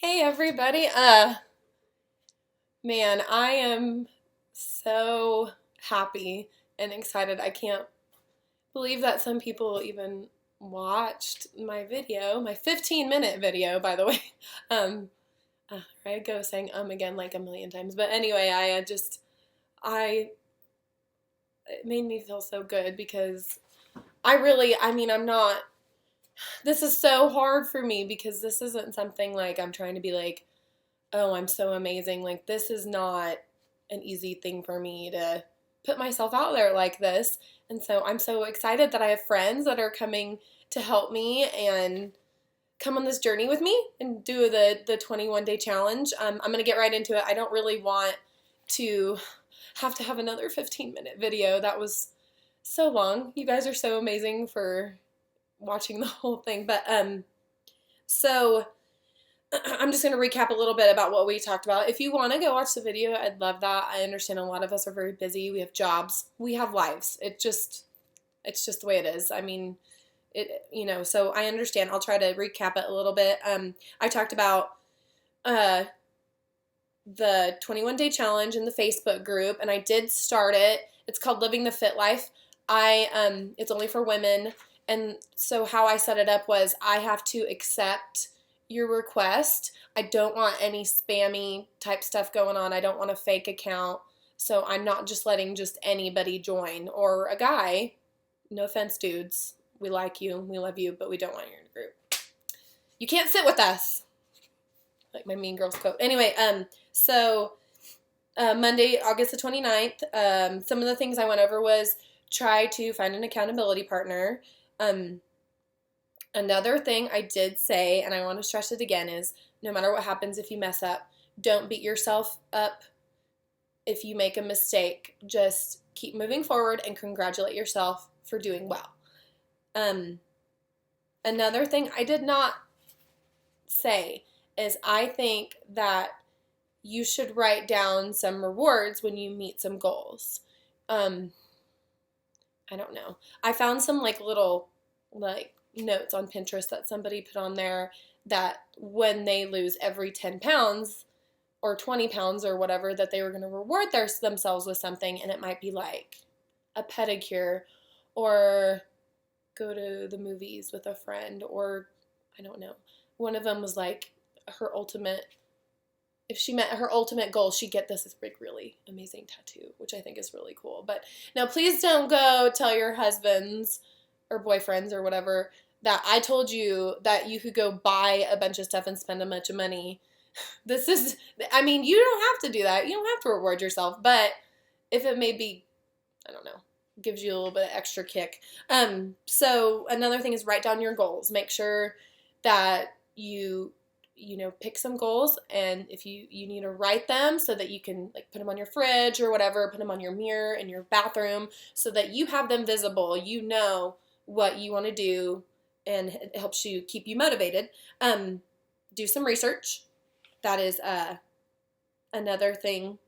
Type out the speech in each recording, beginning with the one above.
Hey everybody. Man, I am so happy and excited. I can't believe that some people even watched my video, my 15-minute video, by the way. Um, I go saying again like a million times. But anyway, I it made me feel so good because I'm not, this is so hard for me because this isn't something like I'm trying to be like, oh, I'm so amazing. Like, this is not an easy thing for me to put myself out there like this. And so I'm so excited that I have friends that are coming to help me and come on this journey with me and do the 21-day challenge. I'm going to get right into it. I don't really want to have another 15-minute video. That was so long. You guys are so amazing for watching the whole thing. So I'm just going to recap a little bit about what we talked about. If you want to go watch the video, I'd love that. I understand a lot of us are very busy. We have jobs. We have lives. It's just the way it is. So I understand. I'll try to recap it a little bit. I talked about uh, the 21-day challenge in the Facebook group, and I did start it. It's called Living the Fit Life. It's only for women, and so how I set it up was I have to accept your request. I don't want any spammy type stuff going on. I don't want a fake account. So I'm not just letting just anybody join or a guy. No offense, dudes. We like you, we love you, but we don't want you in the group. You can't sit with us. Like my Mean Girls quote. Anyway, Monday, August the 29th, some of the things I went over was try to find an accountability partner. Another thing I did say, and I want to stress it again, is no matter what happens if you mess up, don't beat yourself up if you make a mistake. Just keep moving forward and congratulate yourself for doing well. Another thing I did not say is I think that you should write down some rewards when you meet some goals. I don't know. I found some little notes on Pinterest that somebody put on there that when they lose every 10 pounds or 20 pounds or whatever, that they were going to reward themselves with something, and it might be like a pedicure or go to the movies with a friend, or I don't know. One of them was like her ultimate, if she met her ultimate goal, she'd get this really amazing tattoo, which I think is really cool. But now please don't go tell your husbands or boyfriends or whatever that I told you that you could go buy a bunch of stuff and spend a bunch of money. You don't have to do that. You don't have to reward yourself. But if it maybe, I don't know, gives you a little bit of extra kick. So another thing is write down your goals. Make sure that you pick some goals, and if you need to write them so that you can put them on your fridge or whatever, put them on your mirror in your bathroom so that you have them visible. You know what you want to do, and it helps you keep you motivated. Do some research. That is another thing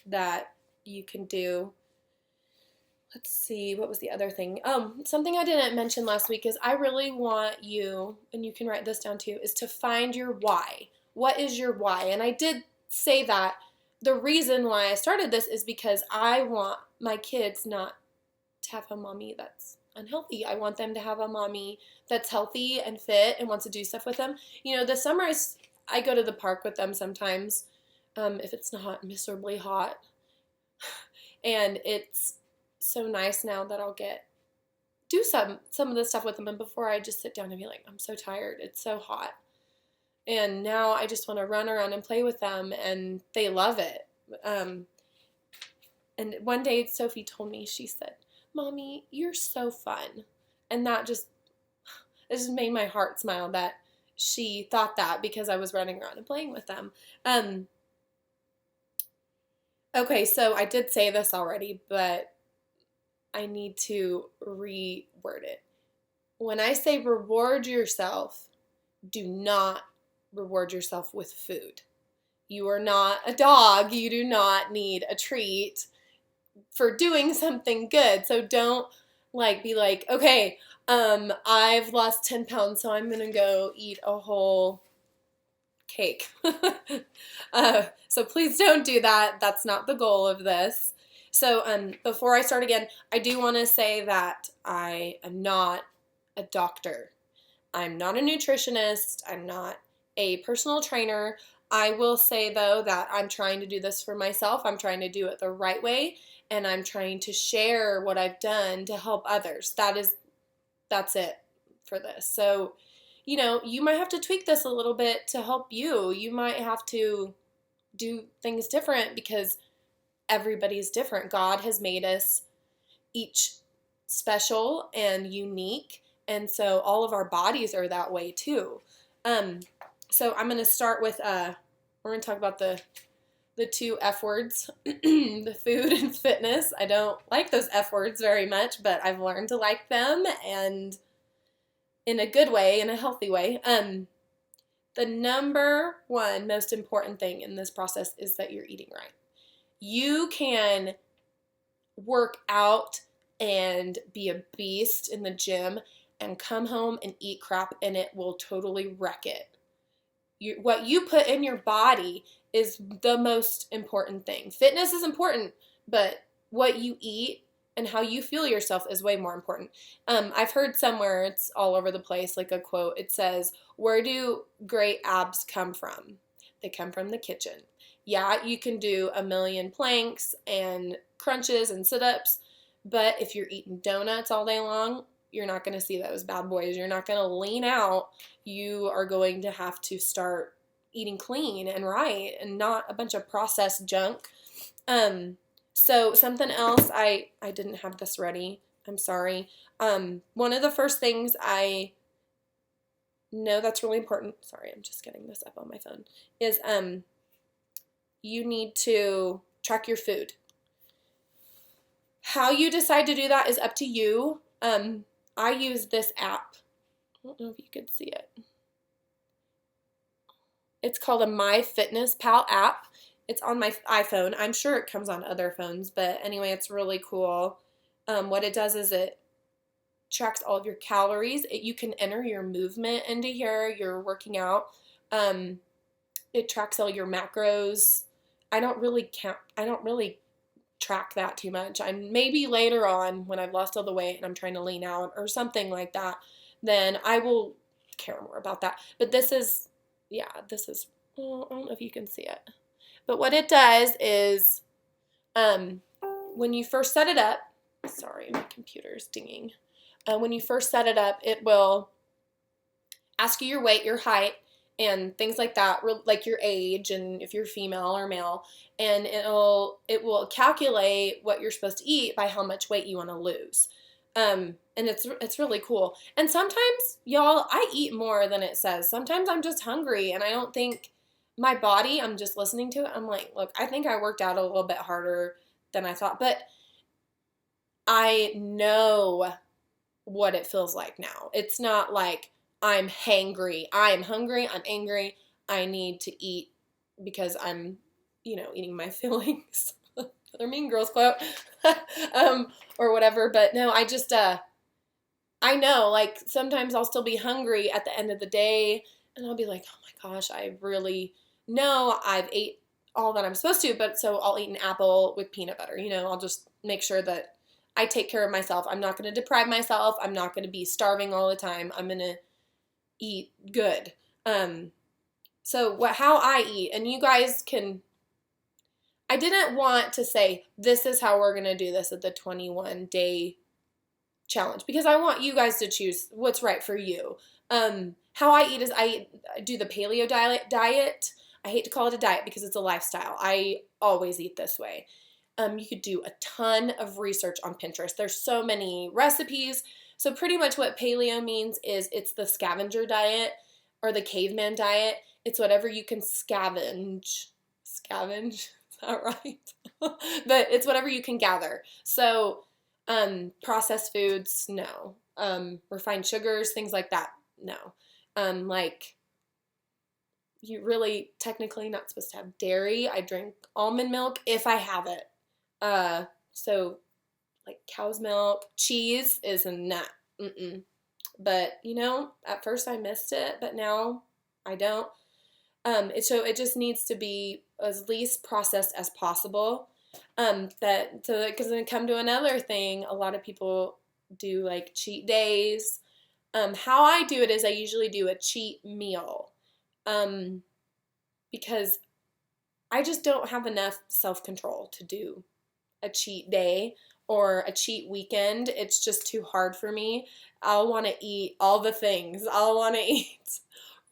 that you can do. Let's see, what was the other thing? Something I didn't mention last week is I really want you, and you can write this down too, is to find your why. What is your why? And I did say that the reason why I started this is because I want my kids not to have a mommy that's unhealthy. I want them to have a mommy that's healthy and fit and wants to do stuff with them. The summers, I go to the park with them sometimes, if it's not miserably hot. And it's so nice now that I'll do some of the stuff with them, and before I just sit down and be like, I'm so tired, it's so hot. And now I just want to run around and play with them, and they love it. And one day Sophie told me, she said, Mommy, you're so fun. And it just made my heart smile that she thought that because I was running around and playing with them. Okay, so I did say this already, but I need to reword it. When I say reward yourself, do not reward yourself with food. You are not a dog. You do not need a treat for doing something good. So don't be like, okay, I've lost 10 pounds, so I'm going to go eat a whole cake. So please don't do that. That's not the goal of this. So before I start again, I do want to say that I am not a doctor. I'm not a nutritionist. I'm not a personal trainer. I will say, though, that I'm trying to do this for myself. I'm trying to do it the right way, and I'm trying to share what I've done to help others. That's it for this. So, you might have to tweak this a little bit to help you. You might have to do things different because everybody's different. God has made us each special and unique, and so all of our bodies are that way too. So I'm going to start with we're going to talk about the two F words, the food and fitness. I don't like those F words very much, but I've learned to like them, and in a good way, in a healthy way. The number one most important thing in this process is that you're eating right. You can work out and be a beast in the gym and come home and eat crap, and it will totally wreck it. What you put in your body is the most important thing. Fitness is important, but what you eat and how you feel yourself is way more important. I've heard somewhere, it's all over the place, like a quote, it says, "Where do great abs come from? They come from the kitchen." Yeah, you can do a million planks and crunches and sit-ups, but if you're eating donuts all day long, you're not going to see those bad boys. You're not going to lean out. You are going to have to start eating clean and right and not a bunch of processed junk. So something else, I didn't have this ready. I'm sorry. One of the first things I know that's really important, sorry, I'm just getting this up on my phone, is you need to track your food. How you decide to do that is up to you. I use this app. I don't know if you could see it. It's called a MyFitnessPal app. It's on my iPhone. I'm sure it comes on other phones, but anyway, it's really cool. What it does is it tracks all of your calories. You can enter your movement into here. You're working out. It tracks all your macros. I don't really track that too much. Maybe later on when I've lost all the weight and I'm trying to lean out or something like that, then I will care more about that. But this is, well, I don't know if you can see it. But what it does is when you first set it up, sorry, my computer's dinging. When you first set it up, it will ask you your weight, your height, and things like that, like your age and if you're female or male, and it will calculate what you're supposed to eat by how much weight you want to lose. And it's really cool. And sometimes, y'all, I eat more than it says. Sometimes I'm just hungry and I don't think my body, I'm just listening to it. I'm like, look, I think I worked out a little bit harder than I thought, but I know what it feels like now. It's not like I'm hangry. I am hungry. I'm angry. I need to eat because I'm, eating my feelings. Another Mean Girls quote. Or whatever. But no, I just, I know, like, sometimes I'll still be hungry at the end of the day, and I'll be like, oh my gosh, I really know I've ate all that I'm supposed to, but so I'll eat an apple with peanut butter. I'll just make sure that I take care of myself. I'm not going to deprive myself. I'm not going to be starving all the time. I'm going to eat good. So how I eat, and you guys can, I didn't want to say, this is how we're going to do this at the 21-day challenge, because I want you guys to choose what's right for you. How I eat is I do the paleo diet. I hate to call it a diet because it's a lifestyle. I always eat this way. You could do a ton of research on Pinterest. There's so many recipes. So pretty much what paleo means is it's the scavenger diet or the caveman diet. It's whatever you can scavenge. Scavenge? Is that right? But it's whatever you can gather. So processed foods, no. Refined sugars, things like that, no. Like, you really technically not supposed to have dairy. I drink almond milk if I have it. So like cow's milk, cheese is a nut. But at first I missed it, but now I don't. So it just needs to be as least processed as possible. Because then come to another thing, a lot of people do like cheat days. How I do it is I usually do a cheat meal, because I just don't have enough self-control to do a cheat day or a cheat weekend. It's just too hard for me. I'll want to eat all the things. I'll want to eat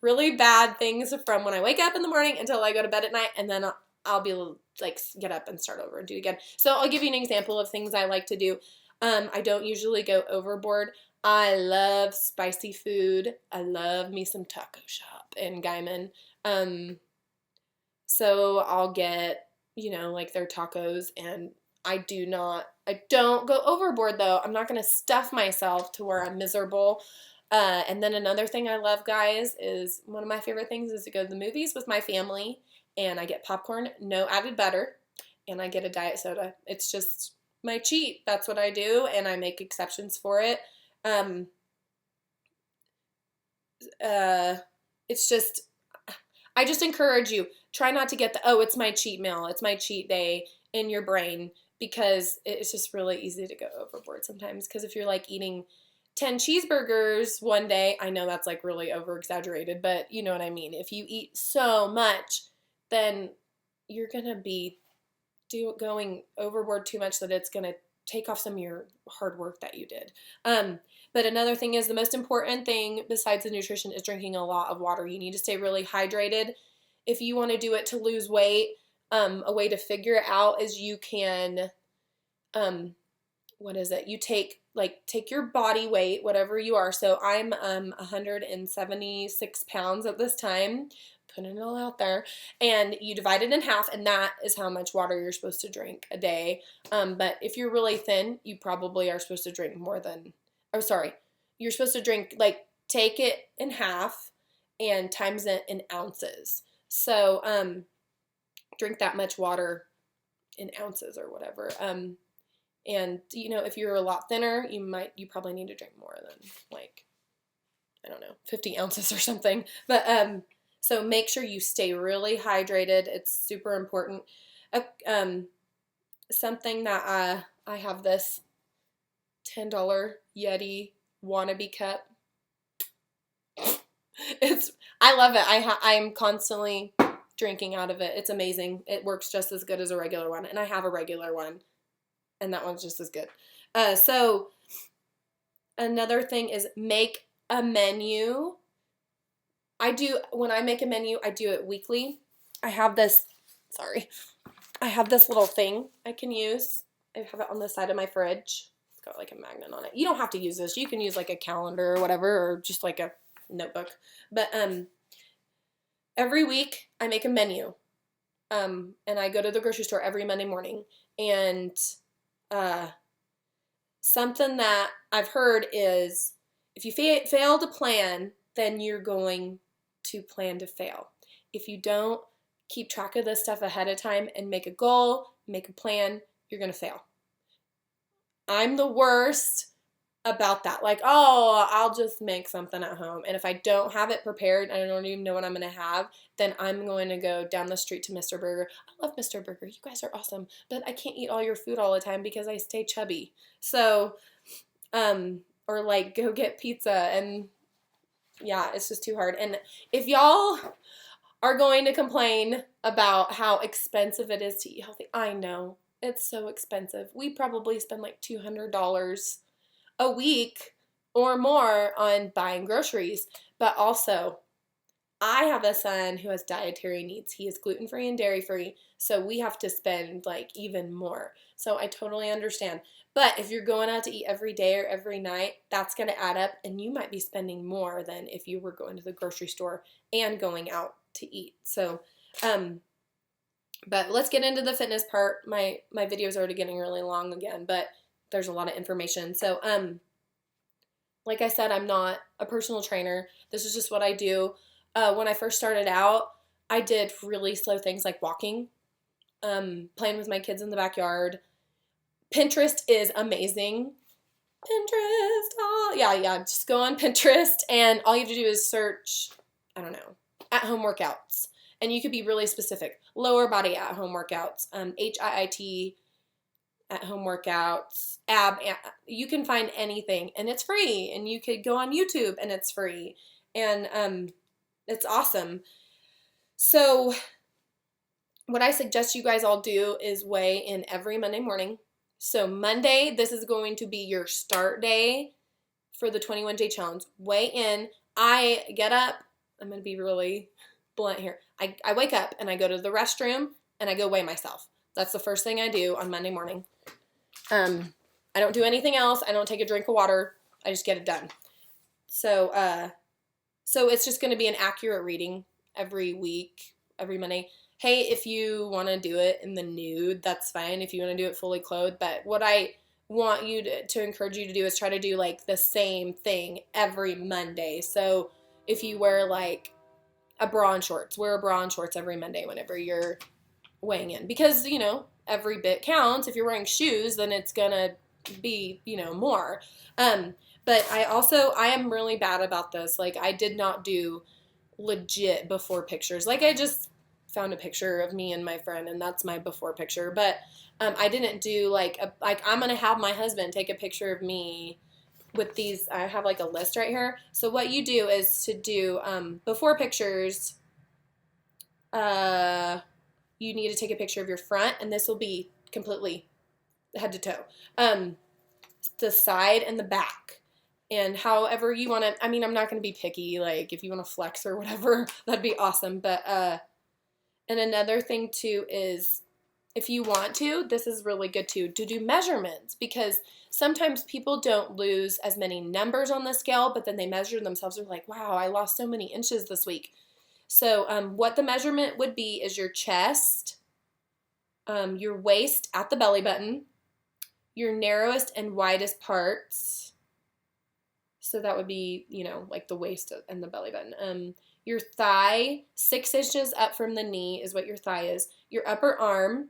really bad things from when I wake up in the morning until I go to bed at night, and then I'll be able to like get up and start over and do it again. So I'll give you an example of things I like to do. I don't usually go overboard. I love spicy food. I love me some Taco Shop in Guyman. So I'll get, like their tacos, and I don't go overboard though. I'm not going to stuff myself to where I'm miserable. And then another thing I love, guys, is one of my favorite things is to go to the movies with my family, and I get popcorn, no added butter, and I get a diet soda. It's just my cheat. That's what I do, and I make exceptions for it. It's just, I just encourage you, try not to get it's my cheat meal, it's my cheat day in your brain, because it's just really easy to go overboard sometimes. Because if you're like eating 10 cheeseburgers one day, I know that's like really over exaggerated, but you know what I mean. If you eat so much, then you're going to be going overboard too much that it's going to take off some of your hard work that you did. But another thing is, the most important thing besides the nutrition is drinking a lot of water. You need to stay really hydrated. If you want to do it to lose weight, a way to figure it out is you can, you take your body weight, whatever you are. So I'm 176 pounds at this time, putting it all out there, and you divide it in half, and that is how much water you're supposed to drink a day. But if you're really thin, you probably are supposed to drink you're supposed to drink, take it in half and times it in ounces. So drink that much water in ounces or whatever. And if you're a lot thinner, you probably need to drink more than 50 ounces or something. But so make sure you stay really hydrated. It's super important. Something that I have this $10 Yeti wannabe cup. I love it. I'm constantly drinking out of it. It's amazing. It works just as good as a regular one, and I have a regular one, and that one's just as good. So another thing is make a menu. When I make a menu, I do it weekly. I have this little thing I can use. I have it on the side of my fridge. It's got like a magnet on it. You don't have to use this. You can use like a calendar or whatever, or just like a notebook. But every week I make a menu. And I go to the grocery store every Monday morning. And something that I've heard is, if you fail to plan, then you're going to plan to fail. If you don't keep track of this stuff ahead of time and make a goal, make a plan, you're going to fail. I'm the worst about that. I'll just make something at home. And if I don't have it prepared and I don't even know what I'm going to have, then I'm going to go down the street to Mr. Burger. I love Mr. Burger. You guys are awesome. But I can't eat all your food all the time because I stay chubby. So, or go get pizza, and yeah, it's just too hard. And if y'all are going to complain about how expensive it is to eat healthy, I know it's so expensive. We probably spend like $200 a week or more on buying groceries. But also, I have a son who has dietary needs. He is gluten-free and dairy-free, so we have to spend even more. So I totally understand. But if you're going out to eat every day or every night, that's going to add up, and you might be spending more than if you were going to the grocery store and going out to eat. So, but let's get into the fitness part. My video is already getting really long again, but there's a lot of information. So, like I said, I'm not a personal trainer. This is just what I do. When I first started out, I did really slow things like walking, playing with my kids in the backyard. Pinterest is amazing. Pinterest, yeah, just go on Pinterest, and all you have to do is search, at-home workouts. And you could be really specific. Lower body at home workouts, HIIT at home workouts, you can find anything and it's free. And you could go on YouTube and it's free. And it's awesome. So what I suggest you guys all do is weigh in every Monday morning. So Monday, this is going to be your start day for the 21-day challenge. Weigh in. I get up. I'm going to be really blunt here. I wake up and I go to the restroom and I go weigh myself. That's the first thing I do on Monday morning. I don't do anything else. I don't take a drink of water. I just get it done. So it's just going to be an accurate reading every week, every Monday. Hey, if you want to do it in the nude, that's fine. If you want to do it fully clothed. But what I want you to encourage you to do is try to do like the same thing every Monday. So if you wear like a bra and shorts, wear a bra and shorts every Monday whenever you're weighing in. Because, every bit counts. If you're wearing shoes, then it's going to be, more. But I am really bad about this. Like, I did not do legit before pictures. Like, I just found a picture of me and my friend, and that's my before picture. But I didn't do, I'm going to have my husband take a picture of me with these. I have, like, a list right here. So what you do is to do before pictures, you need to take a picture of your front, and this will be completely head to toe. The side and the back. And however you want to, I'm not going to be picky, like if you want to flex or whatever, that'd be awesome. But, and another thing too is if you want to, this is really good too, to do measurements, because sometimes people don't lose as many numbers on the scale, but then they measure themselves. They're like, wow, I lost so many inches this week. So what the measurement would be is your chest, your waist at the belly button, your narrowest and widest parts. So that would be, like the waist and the belly button. Your thigh, 6 inches up from the knee is what your thigh is. Your upper arm,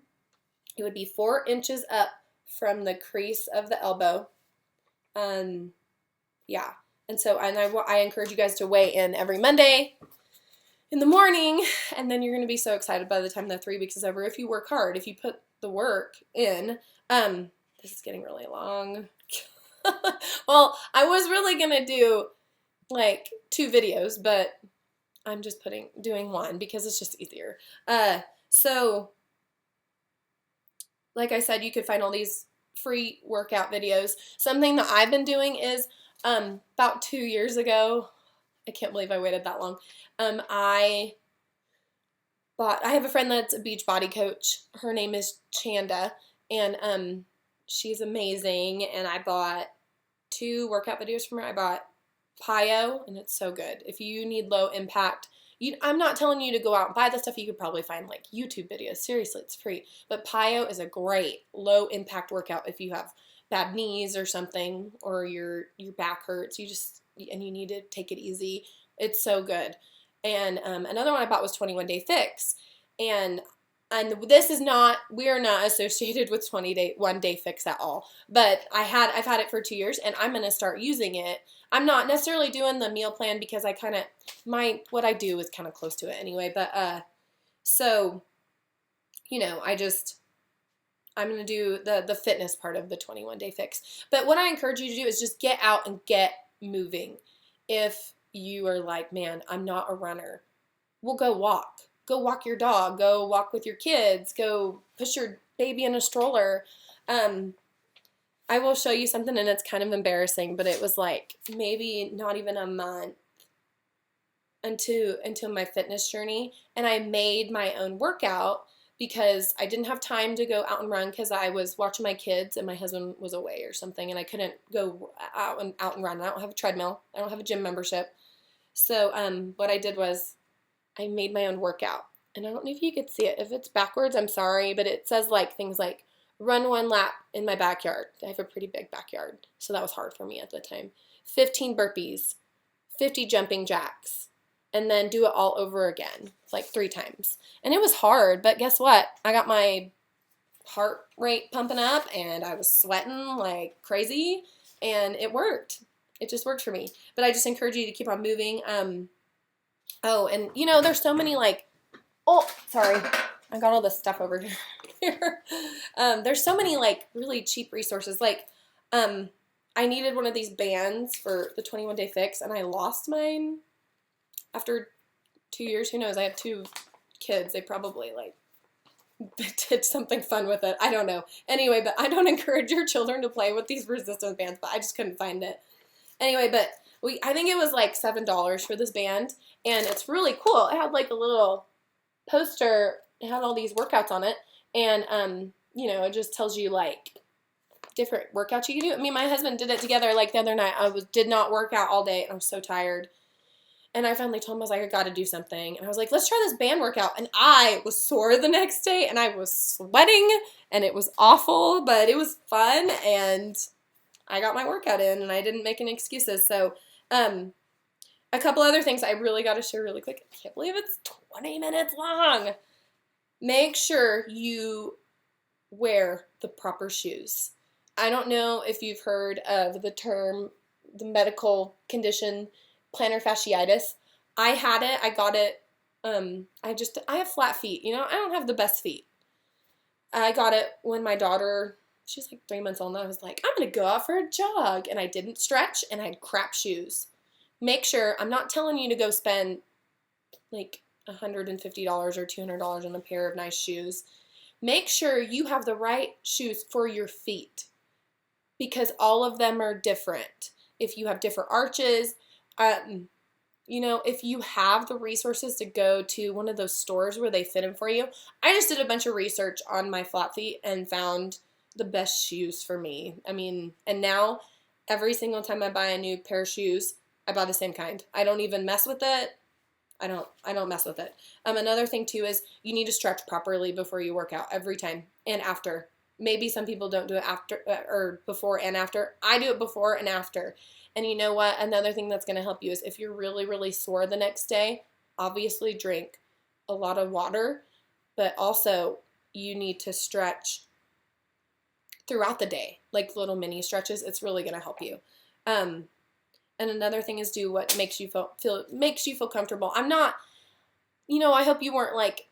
it would be 4 inches up from the crease of the elbow. Yeah. And so I encourage you guys to weigh in every Monday in the morning, and then you're going to be so excited by the time the 3 weeks is over. If you work hard, if you put the work in, this is getting really long. Well, I was really going to do like 2 videos, but I'm just doing one because it's just easier. So like I said, you could find all these free workout videos. Something that I've been doing is, about 2 years ago, I can't believe I waited that long. I have a friend that's a beach body coach. Her name is Chanda, and she's amazing. And I bought 2 workout videos from her. I bought PiYo, and it's so good. If you need low impact, I'm not telling you to go out and buy the stuff. You could probably find like YouTube videos. Seriously, it's free. But PiYo is a great low impact workout if you have bad knees or something, or your back hurts. And you need to take it easy. It's so good. And another one I bought was 21 Day Fix. And we are not associated with 1 Day Fix at all. But I've had it for 2 years, and I'm going to start using it. I'm not necessarily doing the meal plan because what I do is kind of close to it anyway. But, so, I'm going to do the fitness part of the 21 Day Fix. But what I encourage you to do is just get out and get moving. If you are like, man, I'm not a runner, well, go walk. Go walk your dog. Go walk with your kids. Go push your baby in a stroller. I will show you something, and it's kind of embarrassing, but it was like maybe not even a month until my fitness journey, and I made my own workout because I didn't have time to go out and run because I was watching my kids and my husband was away or something, and I couldn't go out and run. I don't have a treadmill. I don't have a gym membership. So what I did was I made my own workout, and I don't know if you could see it. If it's backwards, I'm sorry, but it says like things like run 1 lap in my backyard. I have a pretty big backyard, so that was hard for me at the time. 15 burpees, 50 jumping jacks, and then do it all over again, like 3 times. And it was hard, but guess what? I got my heart rate pumping up, and I was sweating like crazy, and it worked. It just worked for me. But I just encourage you to keep on moving. Oh, and there's so many like Oh, sorry. I got all this stuff over here. There's so many like really cheap resources. Like, I needed one of these bands for the 21 Day Fix, and I lost mine after 2 years. Who knows? I have 2 kids. They probably like did something fun with it. I don't know. Anyway, but I don't encourage your children to play with these resistance bands, but I just couldn't find it. Anyway, but I think it was like $7 for this band, and it's really cool. It had like a little poster. It had all these workouts on it, and it just tells you like different workouts you can do. Me and my husband did it together like the other night. Did not work out all day, and I was so tired. And I finally told him, I was like, I got to do something. And I was like, let's try this band workout. And I was sore the next day, and I was sweating, and it was awful, but it was fun, and I got my workout in, and I didn't make any excuses. So, a couple other things I really got to share really quick. I can't believe it's 20 minutes long. Make sure you wear the proper shoes. I don't know if you've heard of the medical condition, plantar fasciitis. I had it. I got it. I have flat feet. I don't have the best feet. I got it when my daughter, she's like 3 months old, and I was like, I'm going to go out for a jog. And I didn't stretch, and I had crap shoes. Make sure, I'm not telling you to go spend like $150 or $200 on a pair of nice shoes. Make sure you have the right shoes for your feet, because all of them are different. If you have different arches, if you have the resources to go to one of those stores where they fit them for you. I just did a bunch of research on my flat feet and found the best shoes for me. And now every single time I buy a new pair of shoes, I buy the same kind. I don't even mess with it. I don't mess with it. Another thing too is you need to stretch properly before you work out every time and after. Maybe some people don't do it after or before and after. I do it before and after. And you know what? Another thing that's going to help you is if you're really, really sore the next day, obviously drink a lot of water, but also you need to stretch throughout the day, like little mini stretches. It's really going to help you. And another thing is do what makes you feel comfortable. I'm not, I hope you weren't like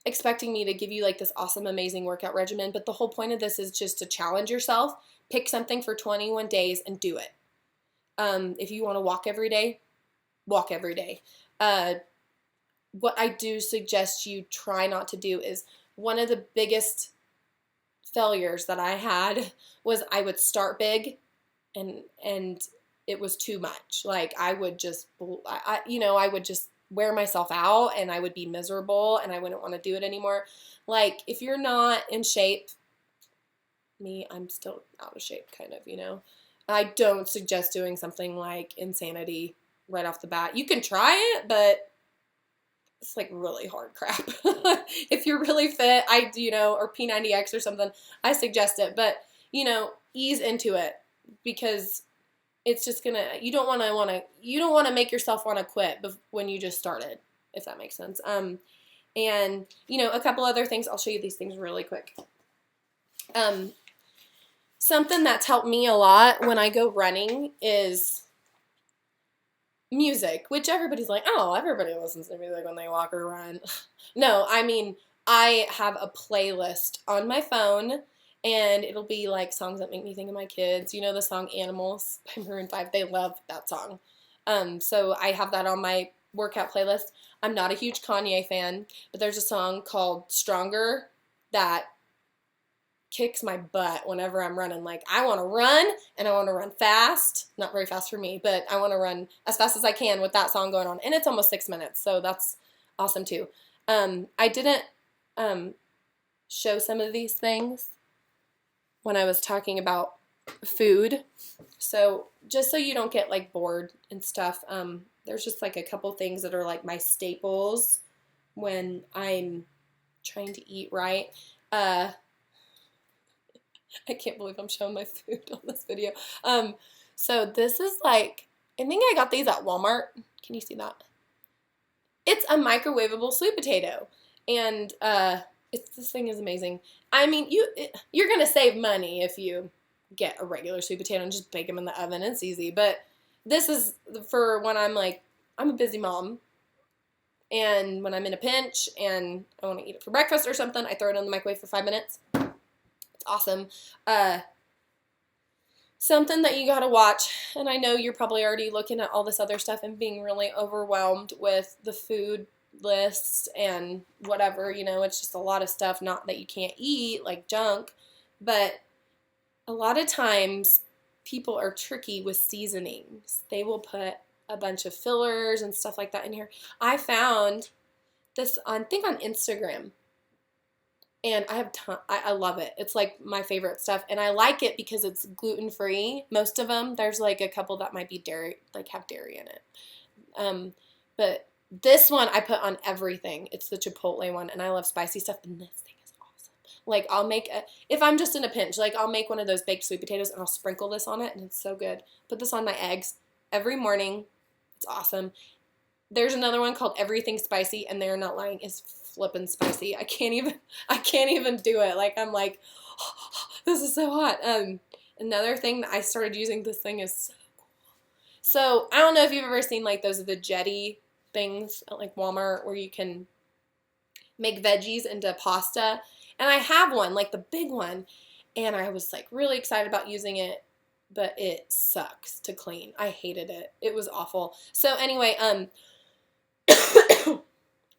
expecting me to give you like this awesome, amazing workout regimen, but the whole point of this is just to challenge yourself. Pick something for 21 days and do it. If you want to walk every day, walk every day. What I do suggest you try not to do is one of the biggest failures that I had was I would start big and it was too much. Like I would just, I would just wear myself out and I would be miserable and I wouldn't want to do it anymore. Like if you're not in shape, I'm still out of shape kind of, I don't suggest doing something like insanity right off the bat. You can try it, but it's like really hard crap. If you're really fit, or P90X or something, I suggest it, but ease into it because it's just you don't want to make yourself want to quit when you just started, if that makes sense. And a couple other things, I'll show you these things really quick. Something that's helped me a lot when I go running is music, which everybody's like, oh, everybody listens to music when they walk or run. No, I have a playlist on my phone, and it'll be like songs that make me think of my kids. You know the song Animals by Maroon 5? They love that song. So I have that on my workout playlist. I'm not a huge Kanye fan, but there's a song called Stronger that kicks my butt whenever I'm running. Like I want to run and I want to run fast. Not very fast for me, but I want to run as fast as I can with that song going on. And it's almost 6 minutes, so that's awesome too. I didn't show some of these things when I was talking about food. So just so you don't get like bored and stuff, there's just like a couple things that are like my staples when I'm trying to eat right. I can't believe I'm showing my food on this video. So this is like, I think I got these at Walmart. Can you see that? It's a microwavable sweet potato. And this thing is amazing. You're going to save money if you get a regular sweet potato and just bake them in the oven. It's easy. But this is for when I'm a busy mom. And when I'm in a pinch and I want to eat it for breakfast or something, I throw it in the microwave for 5 minutes. It's awesome. Something that you gotta watch, and I know you're probably already looking at all this other stuff and being really overwhelmed with the food lists and whatever, it's just a lot of stuff, not that you can't eat, like junk, but a lot of times people are tricky with seasonings. They will put a bunch of fillers and stuff like that in here. I found this I think on Instagram. And I love it. It's like my favorite stuff. And I like it because it's gluten-free. Most of them. There's like a couple that might be dairy, like have dairy in it. But this one I put on everything. It's the Chipotle one. And I love spicy stuff. And this thing is awesome. Like if I'm just in a pinch, like I'll make one of those baked sweet potatoes and I'll sprinkle this on it. And it's so good. Put this on my eggs every morning. It's awesome. There's another one called Everything Spicy, and they're not lying, it's flippin' spicy. I can't even do it. Like, I'm like, oh, this is so hot. Another thing that I started using, this thing is so cool. So, I don't know if you've ever seen, like, those are the Jetty things at, like, Walmart where you can make veggies into pasta. And I have one, like the big one, and I was, like, really excited about using it, but it sucks to clean. I hated it. It was awful. So, anyway,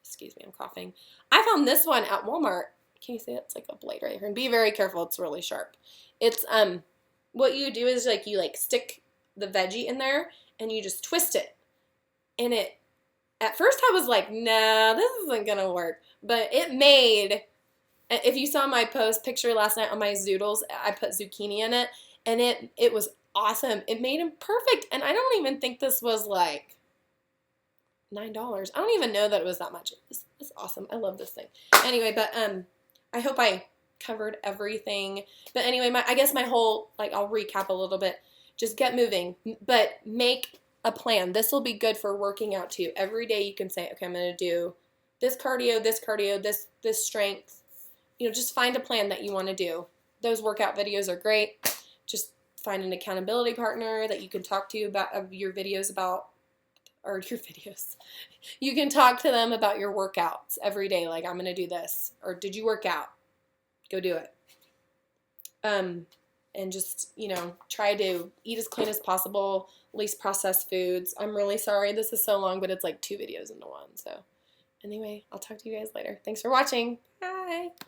excuse me, I'm coughing. I found this one at Walmart. Can you see it? It's like a blade right here. And be very careful. It's really sharp. It's, what you do is, like, you, like, stick the veggie in there, and you just twist it. And at first I was like, nah, this isn't going to work. But it made, if you saw my post picture last night on my zoodles, I put zucchini in it, and it was awesome. It made them perfect. And I don't even think this was, like, $9. I don't even know that it was that much. It's awesome. I love this thing. Anyway, but I hope I covered everything. But anyway, I guess my whole, like, I'll recap a little bit. Just get moving, but make a plan. This will be good for working out too. Every day you can say, okay, I'm going to do this cardio, this strength. Just find a plan that you want to do. Those workout videos are great. Just find an accountability partner that you can talk to about your videos about. Or your videos. You can talk to them about your workouts every day. Like, I'm going to do this. Or, did you work out? Go do it. And just, try to eat as clean as possible. Least processed foods. I'm really sorry this is so long, but it's like 2 videos into one. So, anyway, I'll talk to you guys later. Thanks for watching. Bye.